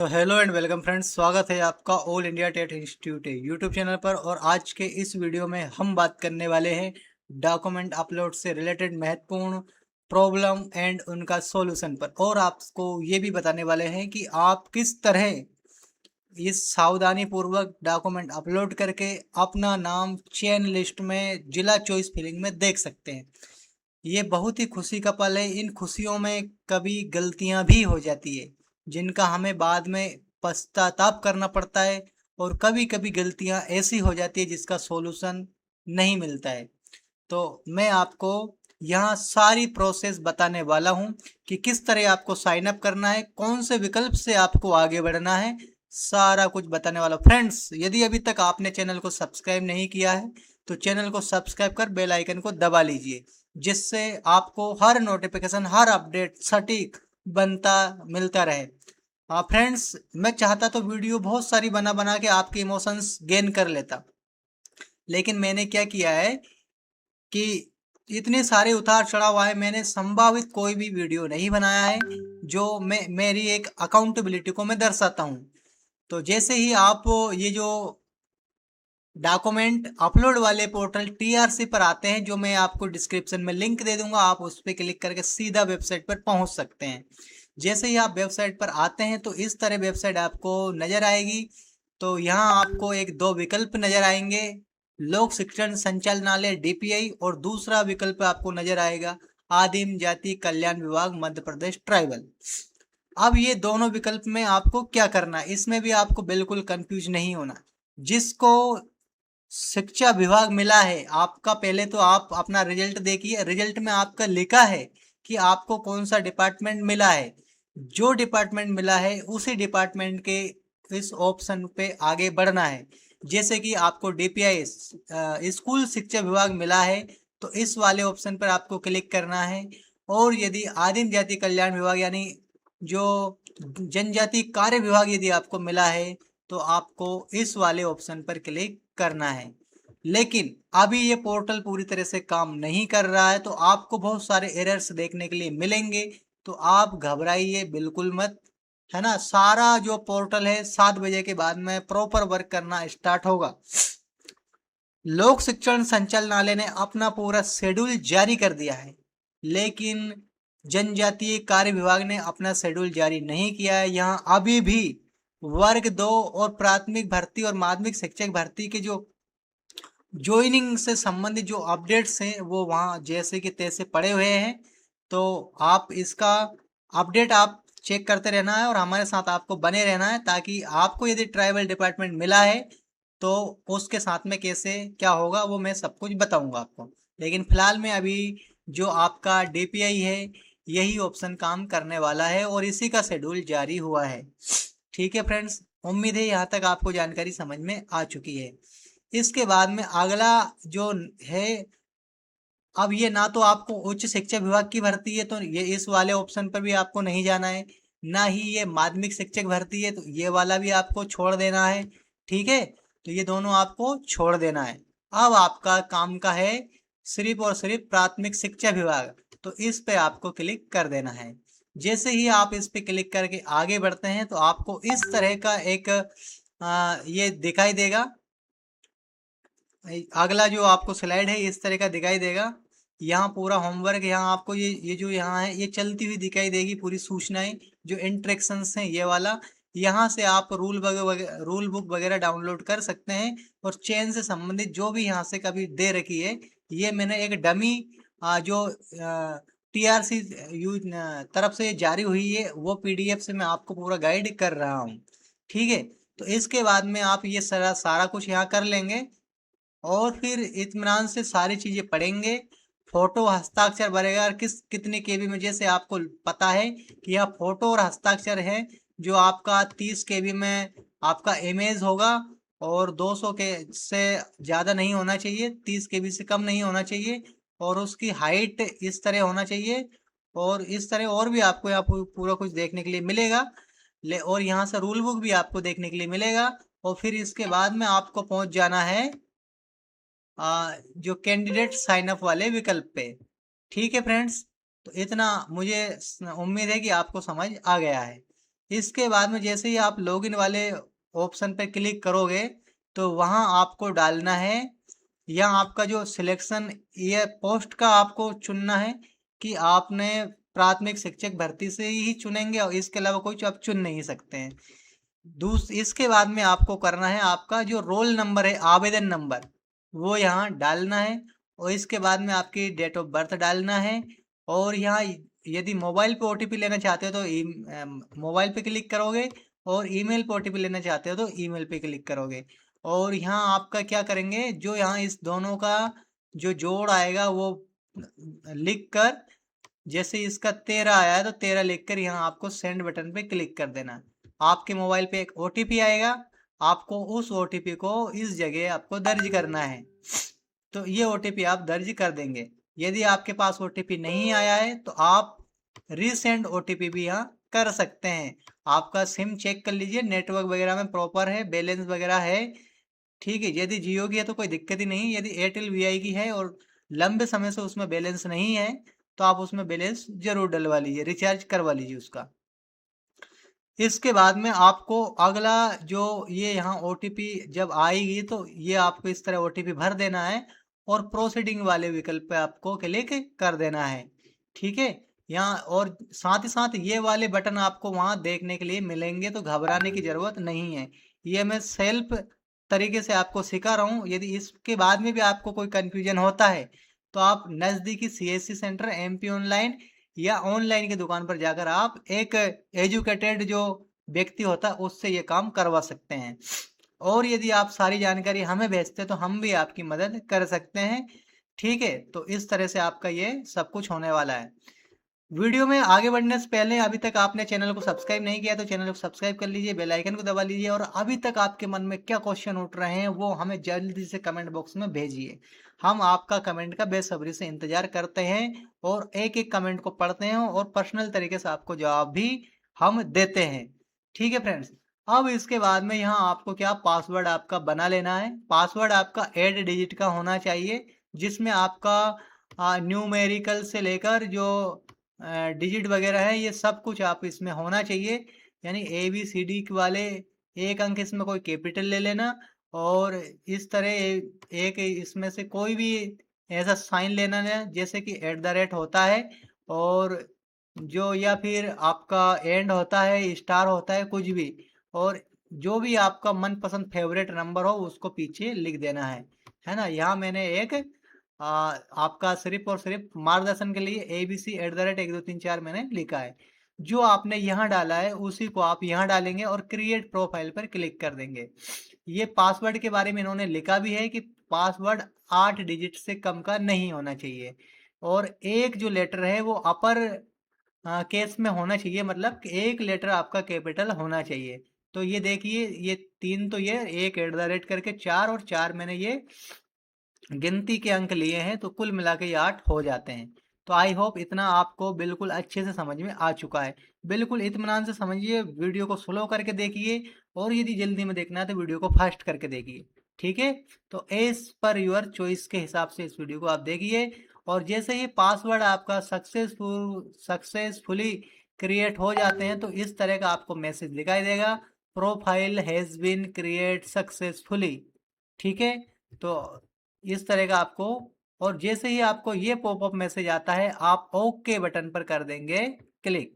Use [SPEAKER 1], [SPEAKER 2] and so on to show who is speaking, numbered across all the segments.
[SPEAKER 1] तो hello and welcome friends, स्वागत है आपका all India TET institute YouTube channel पर। और आज के इस वीडियो में हम बात करने वाले हैं डॉक्यूमेंट अपलोड से रिलेटेड महत्वपूर्ण प्रॉब्लम एंड उनका सॉल्यूशन पर। और आपको ये भी बताने वाले हैं कि आप किस तरह इस सावधानी पूर्वक डॉक्यूमेंट अपलोड करके अपना नाम चयन लिस्ट में जिला चॉइस फिलिंग में देख सकते हैं। ये बहुत ही खुशी का पल है। इन खुशियों में कभी गलतियां भी हो जाती है जिनका हमें बाद में पश्चाताप करना पड़ता है, और कभी कभी गलतियां ऐसी हो जाती है जिसका सॉल्यूशन नहीं मिलता है। तो मैं आपको यहाँ सारी प्रोसेस बताने वाला हूँ कि किस तरह आपको साइन अप करना है, कौन से विकल्प से आपको आगे बढ़ना है, सारा कुछ बताने वाला हूँ। फ्रेंड्स, यदि अभी तक आपने चैनल को सब्सक्राइब नहीं किया है तो चैनल को सब्सक्राइब कर बेल आइकन को दबा लीजिए, जिससे आपको हर नोटिफिकेशन, हर अपडेट सटीक बनता मिलता रहे। हाँ फ्रेंड्स, मैं चाहता तो वीडियो बहुत सारी बना बना के आपके इमोशंस गेन कर लेता, लेकिन मैंने क्या किया है कि इतने सारे उतार चढ़ाव आए, मैंने संभावित कोई भी वीडियो नहीं बनाया है जो मैं मेरी एक अकाउंटेबिलिटी को मैं दर्शाता हूँ। तो जैसे ही आप ये जो डॉक्यूमेंट अपलोड वाले पोर्टल टीआरसी पर आते हैं, जो मैं आपको डिस्क्रिप्शन में लिंक दे दूंगा, आप उस पर क्लिक करके सीधा वेबसाइट पर पहुंच सकते हैं। जैसे ही आप वेबसाइट पर आते हैं तो इस तरह वेबसाइट आपको नजर आएगी। तो यहाँ आपको एक दो विकल्प नजर आएंगे, लोक शिक्षण संचालनालय डीपीआई, और दूसरा विकल्प आपको नजर आएगा आदिम जाति कल्याण विभाग मध्य प्रदेश ट्राइबल। अब ये दोनों विकल्प में आपको क्या करना है, इसमें भी आपको बिल्कुल कंफ्यूज नहीं होना। जिसको शिक्षा विभाग मिला है आपका, पहले तो आप अपना रिजल्ट देखिए। रिजल्ट में आपका लिखा है कि आपको कौन सा डिपार्टमेंट मिला है। जो डिपार्टमेंट मिला है उसी डिपार्टमेंट के इस ऑप्शन पे आगे बढ़ना है। जैसे कि आपको डीपीआई स्कूल शिक्षा विभाग मिला है तो इस वाले ऑप्शन पर आपको क्लिक करना है। और यदि आदिम जाति कल्याण विभाग यानी जो जनजाति कार्य विभाग यदि आपको मिला है तो आपको इस वाले ऑप्शन पर क्लिक करना है। लेकिन अभी ये पोर्टल पूरी तरह से काम नहीं कर रहा है, तो आपको बहुत सारे एरर्स देखने के लिए मिलेंगे। तो आप घबराइए बिल्कुल मत, है ना। सारा जो पोर्टल है 7 बजे के बाद में प्रॉपर वर्क करना स्टार्ट होगा। लोक शिक्षण संचालनालय ने अपना पूरा शेड्यूल जारी कर दिया है, लेकिन जनजातीय कार्य विभाग ने अपना शेड्यूल जारी नहीं किया है। यहाँ अभी भी वर्ग 2 और प्राथमिक भर्ती और माध्यमिक शिक्षक भर्ती के जो ज्वाइनिंग से संबंधित जो अपडेट्स हैं वो वहाँ जैसे कि तैसे पड़े हुए हैं। तो आप इसका अपडेट आप चेक करते रहना है और हमारे साथ आपको बने रहना है, ताकि आपको यदि ट्राइबल डिपार्टमेंट मिला है तो उसके साथ में कैसे क्या होगा वो मैं सब कुछ बताऊंगा आपको। लेकिन फिलहाल में अभी जो आपका डीपीआई है यही ऑप्शन काम करने वाला है और इसी का शेड्यूल जारी हुआ है। ठीक है फ्रेंड्स, उम्मीद है यहाँ तक आपको जानकारी समझ में आ चुकी है। इसके बाद में अगला जो है, अब ये ना तो आपको उच्च शिक्षा विभाग की भर्ती है तो ये इस वाले ऑप्शन पर भी आपको नहीं जाना है, ना ही ये माध्यमिक शिक्षक भर्ती है तो ये वाला भी आपको छोड़ देना है। ठीक है, तो ये दोनों आपको छोड़ देना है। अब आपका काम का है सिर्फ और सिर्फ प्राथमिक शिक्षा विभाग, तो इस पे आपको क्लिक कर देना है। जैसे ही आप इस पे क्लिक करके आगे बढ़ते हैं तो आपको इस तरह का एक ये दिखाई देगा। अगला जो आपको स्लाइड है इस तरह का दिखाई देगा। यहाँ पूरा होमवर्क, यहाँ आपको ये जो यहाँ है ये चलती हुई दिखाई देगी, पूरी सूचनाएं जो इंस्ट्रक्शंस हैं ये वाला। यहाँ से आप रूल बुक वगैरह डाउनलोड कर सकते हैं, और चेन से संबंधित जो भी यहाँ से कभी दे रखी है, ये मैंने एक डमी जो टीआरसी तरफ से जारी हुई है वो पीडीएफ से मैं आपको पूरा गाइड कर रहा हूँ। ठीक है, तो इसके बाद में आप ये सारा सारा कुछ यहाँ कर लेंगे और फिर इत्मीनान से सारी चीजें पढ़ेंगे। फोटो हस्ताक्षर भरेगा किस कितने केबी में, जैसे आपको पता है कि यह फोटो और हस्ताक्षर है जो आपका 30 केबी में आपका इमेज होगा, और 200 के से ज़्यादा नहीं होना चाहिए, 30 केबी से कम नहीं होना चाहिए, और उसकी हाइट इस तरह होना चाहिए। और इस तरह और भी आपको यहाँ पूरा कुछ देखने के लिए मिलेगा। और यहाँ से रूल बुक भी आपको देखने के लिए मिलेगा। और फिर इसके बाद में आपको पहुंच जाना है जो कैंडिडेट साइन अप वाले विकल्प पे। ठीक है फ्रेंड्स, तो इतना मुझे उम्मीद है कि आपको समझ आ गया है। इसके बाद में जैसे ही आप लॉगिन वाले ऑप्शन पे क्लिक करोगे तो वहाँ आपको डालना है, या आपका जो सिलेक्शन ये पोस्ट का आपको चुनना है कि आपने प्राथमिक शिक्षक भर्ती से ही चुनेंगे और इसके अलावा कुछ आप चुन नहीं सकते हैं। इसके बाद में आपको करना है आपका जो रोल नंबर है, आवेदन नंबर, वो यहाँ डालना है और इसके बाद में आपकी डेट ऑफ बर्थ डालना है। और यहाँ यदि मोबाइल पे ओटीपी लेना चाहते हो तो मोबाइल पे क्लिक करोगे, और ईमेल पे ओटीपी लेना चाहते हो तो ईमेल पे क्लिक करोगे। और यहाँ आपका क्या करेंगे, जो यहाँ इस दोनों का जो जोड़ आएगा वो लिख कर, जैसे इसका 13 आया है तो 13 लिखकर यहाँ आपको सेंड बटन पे क्लिक कर देना। आपके मोबाइल पे एक ओटीपी आएगा, आपको उस ओटीपी को इस जगह आपको दर्ज करना है। तो ये ओटीपी आप दर्ज कर देंगे। यदि आपके पास ओटीपी नहीं आया है तो आप रीसेंड ओटीपी भी यहाँ कर सकते हैं। आपका सिम चेक कर लीजिए, नेटवर्क वगैरह में प्रॉपर है, बैलेंस वगैरह है, ठीक है। यदि जियो की है तो कोई दिक्कत ही नहीं। यदि एयरटेल वीआई की है और लंबे समय से उसमें बैलेंस नहीं है तो आप उसमें बैलेंस जरूर डलवा लीजिए, रिचार्ज करवा लीजिए उसका। इसके बाद में आपको अगला जो ये यहाँ ओटीपी जब आएगी तो ये आपको इस तरह ओटीपी भर देना है और प्रोसीडिंग वाले विकल्प पे आपको क्लिक कर देना है, ठीक है। यहाँ और साथ ही साथ ये वाले बटन आपको वहाँ देखने के लिए मिलेंगे, तो घबराने की जरूरत नहीं है। ये मैं सेल्फ तरीके से आपको सिखा रहा हूँ। यदि इसके बाद में भी आपको कोई कंफ्यूजन होता है तो आप नज़दीकी सीएससी सेंटर, एमपी ऑनलाइन या ऑनलाइन की दुकान पर जाकर आप एक एजुकेटेड जो व्यक्ति होता है उससे ये काम करवा सकते हैं। और यदि आप सारी जानकारी हमें भेजते हैं तो हम भी आपकी मदद कर सकते हैं, ठीक है। तो इस तरह से आपका ये सब कुछ होने वाला है। वीडियो में आगे बढ़ने से पहले अभी तक आपने चैनल को सब्सक्राइब नहीं किया तो चैनल को सब्सक्राइब कर लीजिए, बेल आइकन को दबा लीजिए, और अभी तक आपके मन में क्या क्वेश्चन उठ रहे हैं वो हमें जल्दी से कमेंट बॉक्स में भेजिए। हम आपका कमेंट का बेसब्री से इंतजार करते हैं और एक एक कमेंट को पढ़ते हैं और पर्सनल तरीके से आपको जवाब भी हम देते हैं, ठीक है फ्रेंड्स। अब इसके बाद में यहाँ आपको क्या पासवर्ड आपका बना लेना है। पासवर्ड आपका 8 डिजिट का होना चाहिए, जिसमें आपका न्यूमेरिकल से लेकर जो डिजिट वगैरह है ये सब कुछ आप इसमें होना चाहिए। यानी ABCD वाले एक अंक इसमें कोई कैपिटल ले लेना, और इस तरह एक इसमें से कोई भी ऐसा साइन लेना है जैसे कि @ होता है, और जो या फिर आपका एंड होता है, स्टार होता है, कुछ भी। और जो भी आपका मनपसंद फेवरेट नंबर हो उसको पीछे लिख देना है ना। यहाँ मैंने एक आपका सिर्फ और सिर्फ मार्गदर्शन के लिए ABC @1234 मैंने लिखा है। जो आपने यहाँ डाला है उसी को आप यहाँ डालेंगे और क्रिएट प्रोफाइल पर क्लिक कर देंगे। ये पासवर्ड के बारे में इन्होंने लिखा भी है कि पासवर्ड 8 डिजिट से कम का नहीं होना चाहिए, और एक जो लेटर है वो अपर केस में होना चाहिए, मतलब कि एक लेटर आपका कैपिटल होना चाहिए। तो ये देखिए, ये 3 तो ये एक @ करके 4 और 4 मैंने ये गिनती के अंक लिए हैं, तो कुल मिला के ये 8 हो जाते हैं। तो आई होप इतना आपको बिल्कुल अच्छे से समझ में आ चुका है। बिल्कुल इत्मीनान से समझिए, वीडियो को स्लो करके देखिए, और यदि जल्दी में देखना है तो वीडियो को फास्ट करके देखिए, ठीक है। तो एज पर योर चॉइस के हिसाब से इस वीडियो को आप देखिए, और जैसे ही पासवर्ड आपका सक्सेसफुली क्रिएट हो जाते हैं तो इस तरह का आपको मैसेज दिखाई देगा, profile has been create successfully, ठीक है। तो इस तरह का आपको, और जैसे ही आपको ये पॉपअप मैसेज आता है आप ओके बटन पर कर देंगे क्लिक।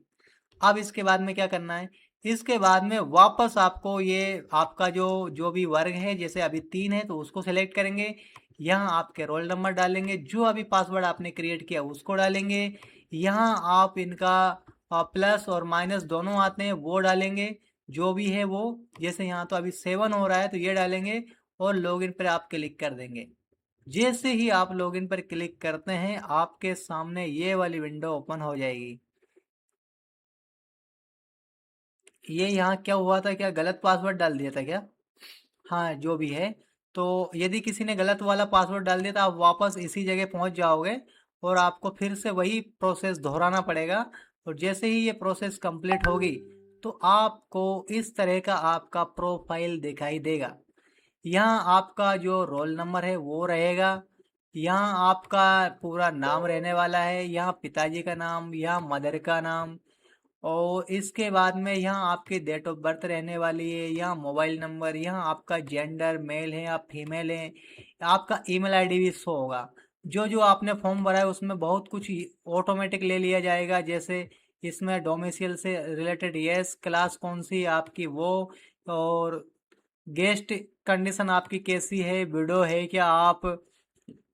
[SPEAKER 1] अब इसके बाद में क्या करना है, इसके बाद में वापस आपको ये आपका जो जो भी वर्ग है, जैसे अभी 3 है तो उसको सेलेक्ट करेंगे, यहाँ आपके रोल नंबर डालेंगे, जो अभी पासवर्ड आपने क्रिएट किया उसको डालेंगे, यहाँ आप इनका प्लस और माइनस दोनों आते हैं वो डालेंगे, जो भी है वो। जैसे यहाँ तो अभी 7 हो रहा है तो ये डालेंगे, और लॉगिन पर आप क्लिक कर देंगे। जैसे ही आप लॉगिन पर क्लिक करते हैं आपके सामने ये वाली विंडो ओपन हो जाएगी। ये यहाँ क्या हुआ था, क्या गलत पासवर्ड डाल दिया था क्या? हाँ, जो भी है। तो यदि किसी ने गलत वाला पासवर्ड डाल दिया तो आप वापस इसी जगह पहुंच जाओगे, और आपको फिर से वही प्रोसेस दोहराना पड़ेगा। और जैसे ही ये प्रोसेस कंप्लीट होगी तो आपको इस तरह का आपका प्रोफाइल दिखाई देगा। यहाँ आपका जो रोल नंबर है वो रहेगा, यहाँ आपका पूरा नाम रहने वाला है, यहाँ पिताजी का नाम, यहाँ मदर का नाम, और इसके बाद में यहाँ आपकी डेट ऑफ बर्थ रहने वाली है, यहाँ मोबाइल नंबर, यहाँ आपका जेंडर मेल है या फीमेल है, आपका ईमेल आईडी भी शो होगा। जो जो आपने फॉर्म भरा है उसमें बहुत कुछ ऑटोमेटिक ले लिया जाएगा, जैसे इसमें डोमिसाइल से रिलेटेड यस, क्लास कौन सी है आपकी वो, और गेस्ट कंडीशन आपकी कैसी है, विडो है क्या आप,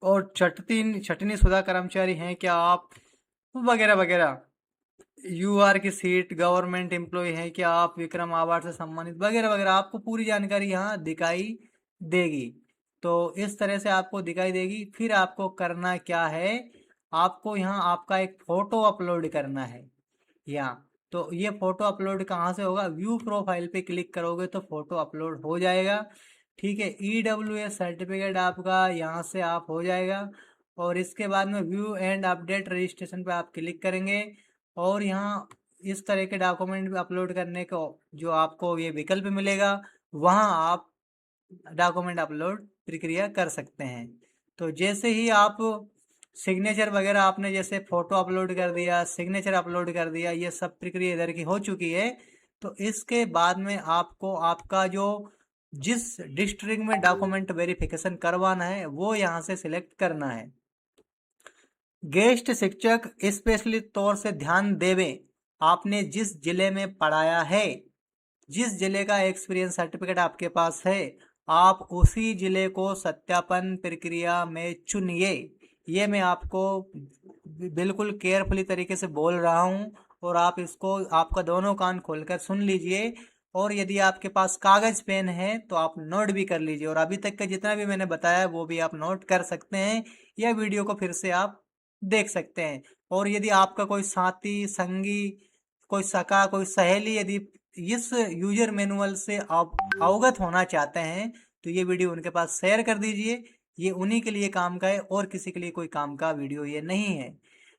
[SPEAKER 1] और छटनी शुदा कर्मचारी हैं क्या आप, वगैरह वगैरह। यूआर की सीट गवर्नमेंट एम्प्लॉय है क्या आप, विक्रम अवार्ड से सम्मानित, वगैरह वगैरह, आपको पूरी जानकारी यहाँ दिखाई देगी। तो इस तरह से आपको दिखाई देगी। फिर आपको करना क्या है, आपको यहाँ आपका एक फोटो अपलोड करना है यहाँ। तो ये फोटो अपलोड कहाँ से होगा, व्यू प्रोफाइल पे क्लिक करोगे तो फोटो अपलोड हो जाएगा। ठीक है, EWS सर्टिफिकेट आपका यहाँ से आप हो जाएगा। और इसके बाद में व्यू एंड अपडेट रजिस्ट्रेशन पे आप क्लिक करेंगे और यहाँ इस तरह के डॉक्यूमेंट अपलोड करने को जो आपको ये विकल्प मिलेगा, वहाँ आप डॉक्यूमेंट अपलोड प्रक्रिया कर सकते हैं। तो जैसे ही आप सिग्नेचर वगैरह आपने जैसे फोटो अपलोड कर दिया, सिग्नेचर अपलोड कर दिया, ये सब प्रक्रिया इधर की हो चुकी है। तो इसके बाद में आपको आपका जो जिस डिस्ट्रिक्ट में डॉक्यूमेंट वेरिफिकेशन करवाना है वो यहाँ से सिलेक्ट करना है। गेस्ट शिक्षक स्पेशली तौर से ध्यान देवे, आपने जिस जिले में पढ़ाया है, जिस जिले का एक्सपीरियंस सर्टिफिकेट आपके पास है, आप उसी जिले को सत्यापन प्रक्रिया में चुनिए। ये मैं आपको बिल्कुल केयरफुली तरीके से बोल रहा हूँ और आप इसको आपका दोनों कान खोलकर सुन लीजिए। और यदि आपके पास कागज पेन है तो आप नोट भी कर लीजिए, और अभी तक का जितना भी मैंने बताया वो भी आप नोट कर सकते हैं, या वीडियो को फिर से आप देख सकते हैं। और यदि आपका कोई साथी संगी, कोई सखा, कोई सहेली यदि इस यूजर मैनुअल से आप अवगत होना चाहते हैं तो ये वीडियो उनके पास शेयर कर दीजिए। ये उन्हीं के लिए काम का है और किसी के लिए कोई काम का वीडियो ये नहीं है।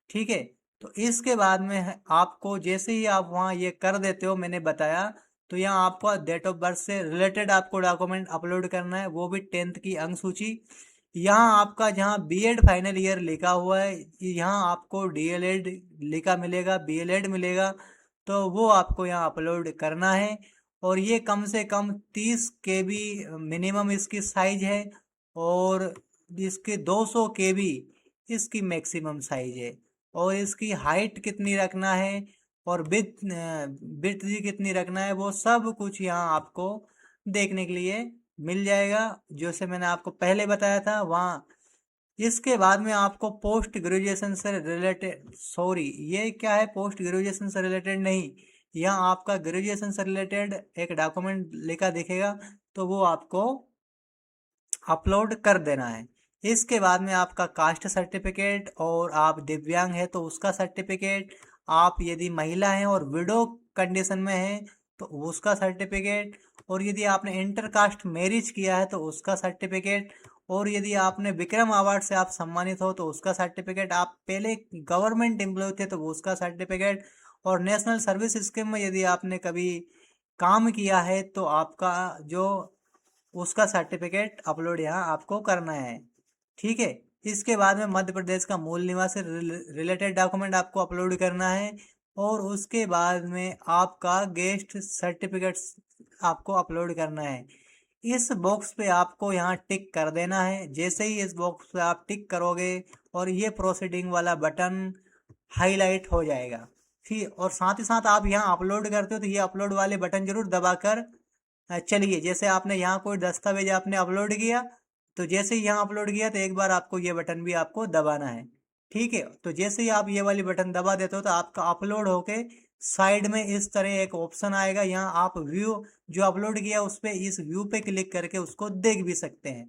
[SPEAKER 1] ठीक है, तो इसके बाद में आपको जैसे ही आप वहाँ ये कर देते हो मैंने बताया, तो यहाँ आपको डेट ऑफ बर्थ से रिलेटेड आपको डॉक्यूमेंट अपलोड करना है, वो भी 10th की अंक सूची। यहाँ आपका जहाँ बीएड फाइनल ईयर लिखा हुआ है, यहाँ आपको डीएलएड लिखा मिलेगा, बीएलएड मिलेगा, तो वो आपको यहाँ अपलोड करना है। और ये कम से कम 30 KB मिनिमम इसकी साइज है, और इसके 200 KB इसकी मैक्सिमम साइज है। और इसकी हाइट कितनी रखना है और विड्थ भी कितनी रखना है, वो सब कुछ यहाँ आपको देखने के लिए मिल जाएगा, जैसे मैंने आपको पहले बताया था वहाँ। इसके बाद में आपको पोस्ट ग्रेजुएशन से रिलेटेड, सॉरी ये क्या है, पोस्ट ग्रेजुएशन से रिलेटेड नहीं, यहाँ आपका ग्रेजुएशन से रिलेटेड एक डॉक्यूमेंट लिखा दिखेगा, तो वो आपको अपलोड कर देना है। इसके बाद में आपका कास्ट सर्टिफिकेट, और आप दिव्यांग है तो उसका सर्टिफिकेट, आप यदि महिला हैं और विडो कंडीशन में हैं तो उसका सर्टिफिकेट, और यदि आपने इंटर कास्ट मैरिज किया है तो उसका सर्टिफिकेट, और यदि आपने विक्रम अवार्ड से आप सम्मानित हो तो उसका सर्टिफिकेट, आप पहले गवर्नमेंट एम्प्लॉय थे तो उसका सर्टिफिकेट, और नेशनल सर्विस स्कीम में यदि आपने कभी काम किया है तो आपका जो उसका सर्टिफिकेट अपलोड यहाँ आपको करना है। ठीक है, इसके बाद में मध्य प्रदेश का मूल निवासी रिलेटेड डॉक्यूमेंट आपको अपलोड करना है, और उसके बाद में आपका गेस्ट सर्टिफिकेट आपको अपलोड करना है। इस बॉक्स पे आपको यहाँ टिक कर देना है। जैसे ही इस बॉक्स पे आप टिक करोगे और ये प्रोसीडिंग वाला बटन हाईलाइट हो जाएगा। ठीक, और साथ ही साथ आप यहाँ अपलोड करते हो तो ये अपलोड वाले बटन जरूर दबाकर चलिए। जैसे आपने यहाँ कोई दस्तावेज आपने अपलोड किया, तो जैसे ही यहाँ अपलोड किया तो एक बार आपको ये बटन भी आपको दबाना है। ठीक है, तो जैसे ही आप ये वाली बटन दबा देते हो तो आपका अपलोड होके साइड में इस तरह एक ऑप्शन आएगा, यहाँ आप व्यू जो अपलोड किया उस पर इस व्यू पे क्लिक करके उसको देख भी सकते हैं।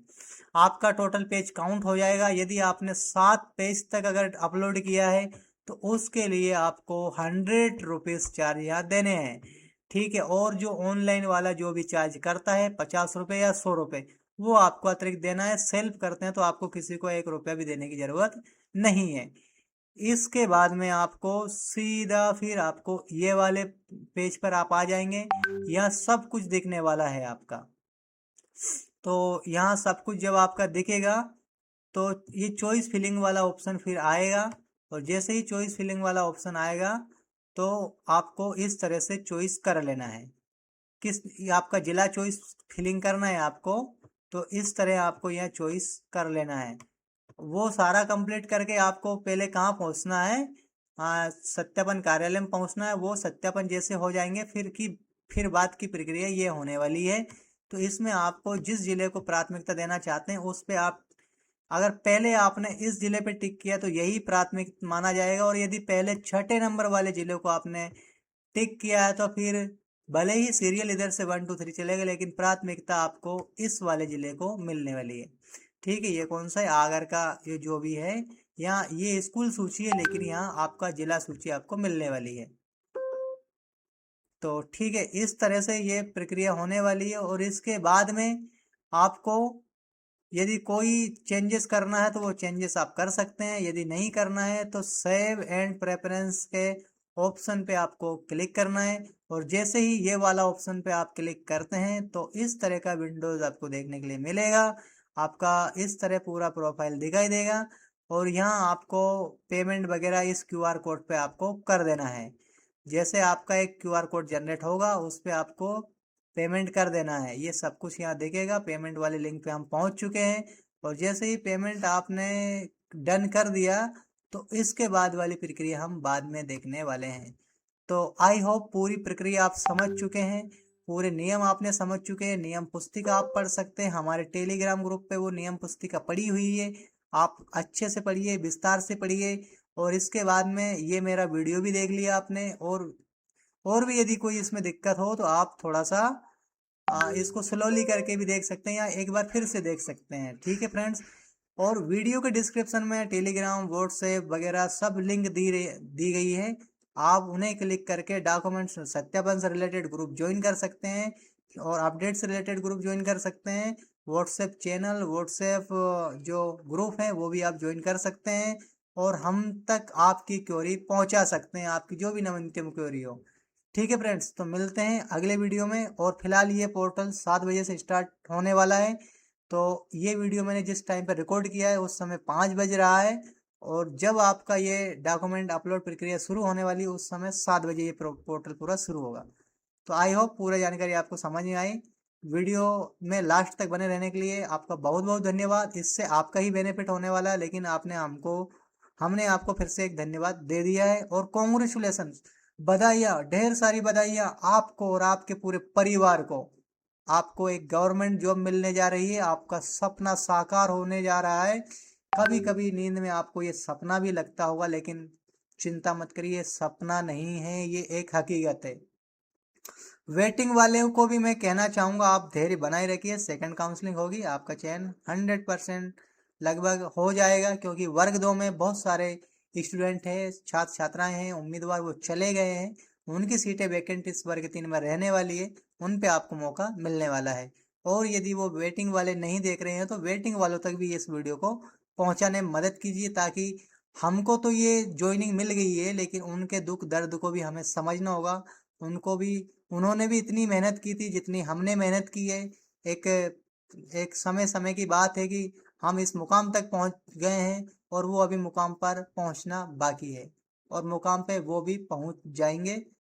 [SPEAKER 1] आपका टोटल पेज काउंट हो जाएगा। यदि आपने 7 पेज तक अगर अपलोड किया है तो उसके लिए आपको 100 रुपीज़ चार्ज यहाँ देने हैं। ठीक है, और जो ऑनलाइन वाला जो भी चार्ज करता है 50 रुपये या 100 रुपये, वो आपको अतिरिक्त देना है। सेल्फ करते हैं तो आपको किसी को 1 रुपया भी देने की ज़रूरत नहीं है। इसके बाद में आपको सीधा फिर आपको ये वाले पेज पर आप आ जाएंगे। यहाँ सब कुछ दिखने वाला है आपका। तो यहाँ सब कुछ जब आपका दिखेगा तो ये चॉइस फिलिंग वाला ऑप्शन फिर आएगा, और जैसे ही चॉइस फिलिंग वाला ऑप्शन आएगा तो आपको इस तरह से चॉइस कर लेना है। किस आपका जिला चॉइस फिलिंग करना है आपको, तो इस तरह आपको यह चॉइस कर लेना है। वो सारा कंप्लीट करके आपको पहले कहाँ पहुँचना है, सत्यापन कार्यालय में पहुँचना है। वो सत्यापन जैसे हो जाएंगे फिर बात की प्रक्रिया ये होने वाली है। तो इसमें आपको जिस जिले को प्राथमिकता देना चाहते हैं उस पे आप, अगर पहले आपने इस जिले पे टिक किया तो यही प्राथमिक माना जाएगा, और यदि पहले छठे नंबर वाले जिले को आपने टिक किया है तो फिर भले ही सीरियल इधर से 1 2 3 चलेगा, लेकिन प्राथमिकता आपको इस वाले जिले को मिलने वाली है। ठीक है, ये कौन सा है, आगर का, ये जो भी है, यहाँ ये स्कूल सूची है, लेकिन यहाँ आपका जिला सूची आपको मिलने वाली है। तो ठीक है, इस तरह से ये प्रक्रिया होने वाली है। और इसके बाद में आपको यदि कोई चेंजेस करना है तो वो चेंजेस आप कर सकते हैं, यदि नहीं करना है तो सेव एंड प्रेफरेंस के ऑप्शन पे आपको क्लिक करना है। और जैसे ही ये वाला ऑप्शन पे आप क्लिक करते हैं तो इस तरह का विंडोज आपको देखने के लिए मिलेगा। आपका इस तरह पूरा प्रोफाइल दिखाई देगा, और यहाँ आपको पेमेंट वगैरह इस क्यूआर कोड पे आपको कर देना है। जैसे आपका एक क्यूआर कोड जनरेट होगा उस पे आपको पेमेंट कर देना है। ये सब कुछ यहाँ दिखेगा, पेमेंट वाले लिंक पे हम पहुंच चुके हैं। और जैसे ही पेमेंट आपने डन कर दिया तो इसके बाद वाली प्रक्रिया हम बाद में देखने वाले हैं। तो आई होप पूरी प्रक्रिया आप समझ चुके हैं, पूरे नियम आपने समझ चुके हैं। नियम पुस्तिका आप पढ़ सकते हैं, हमारे टेलीग्राम ग्रुप पे वो नियम पुस्तिका पड़ी हुई है। आप अच्छे से पढ़िए, विस्तार से पढ़िए। और इसके बाद में ये मेरा वीडियो भी देख लिया आपने, और भी यदि कोई इसमें दिक्कत हो तो आप थोड़ा सा इसको स्लोली करके भी देख सकते हैं, या एक बार फिर से देख सकते हैं। ठीक है फ्रेंड्स, और वीडियो के डिस्क्रिप्शन में टेलीग्राम, व्हाट्सएप वगैरह सब लिंक दी गई है। आप उन्हें क्लिक करके डॉक्यूमेंट्स सत्यापन से रिलेटेड ग्रुप ज्वाइन कर सकते हैं, और अपडेट से रिलेटेड ग्रुप ज्वाइन कर सकते हैं। व्हाट्सएप चैनल, व्हाट्सएप जो ग्रुप है वो भी आप ज्वाइन कर सकते हैं, और हम तक आपकी क्वेरी पहुंचा सकते हैं, आपकी जो भी नवीनतम क्वेरी हो। ठीक है फ्रेंड्स, तो मिलते हैं अगले वीडियो में। और फिलहाल ये पोर्टल 7 बजे से स्टार्ट होने वाला है। तो ये वीडियो मैंने जिस टाइम पर रिकॉर्ड किया है उस समय 5 बज रहा है, और जब आपका ये डॉक्यूमेंट अपलोड प्रक्रिया शुरू होने वाली है उस समय 7 बजे ये पोर्टल पूरा शुरू होगा। तो आई होप पूरा जानकारी आपको समझ में आई। वीडियो में लास्ट तक बने रहने के लिए आपका बहुत बहुत धन्यवाद। इससे आपका ही बेनिफिट होने वाला है, लेकिन हमने आपको फिर से एक धन्यवाद दे दिया है। और कॉन्ग्रेचुलेसन, बधाइयाँ, ढेर सारी बधाइयाँ आपको और आपके पूरे परिवार को। आपको एक गवर्नमेंट जॉब मिलने जा रही है, आपका सपना साकार होने जा रहा है। कभी कभी नींद में आपको ये सपना भी लगता होगा, लेकिन चिंता मत करिए, सपना नहीं है, ये एक हकीकत है। वेटिंग वाले को भी मैं कहना चाहूँगा, आप धैर्य बनाए रखिए, सेकंड काउंसलिंग होगी, आपका चयन 100% लगभग हो जाएगा। क्योंकि वर्ग 2 में बहुत सारे स्टूडेंट हैं, छात्र छात्राएं हैं, उम्मीदवार वो चले गए हैं, उनकी सीटें वैकेंट इस वर्ग 3 में रहने वाली है, उन पे आपको मौका मिलने वाला है। और यदि वो वेटिंग वाले नहीं देख रहे हैं तो वेटिंग वालों तक भी इस वीडियो को पहुंचाने में मदद कीजिए, ताकि हमको तो ये ज्वाइनिंग मिल गई है, लेकिन उनके दुख दर्द को भी हमें समझना होगा। उनको भी, उन्होंने भी इतनी मेहनत की थी जितनी हमने मेहनत की है। एक एक समय समय की बात है कि हम इस मुकाम तक पहुंच गए हैं, और वो अभी मुकाम पर पहुंचना बाकी है, और मुकाम पे वो भी पहुंच जाएंगे।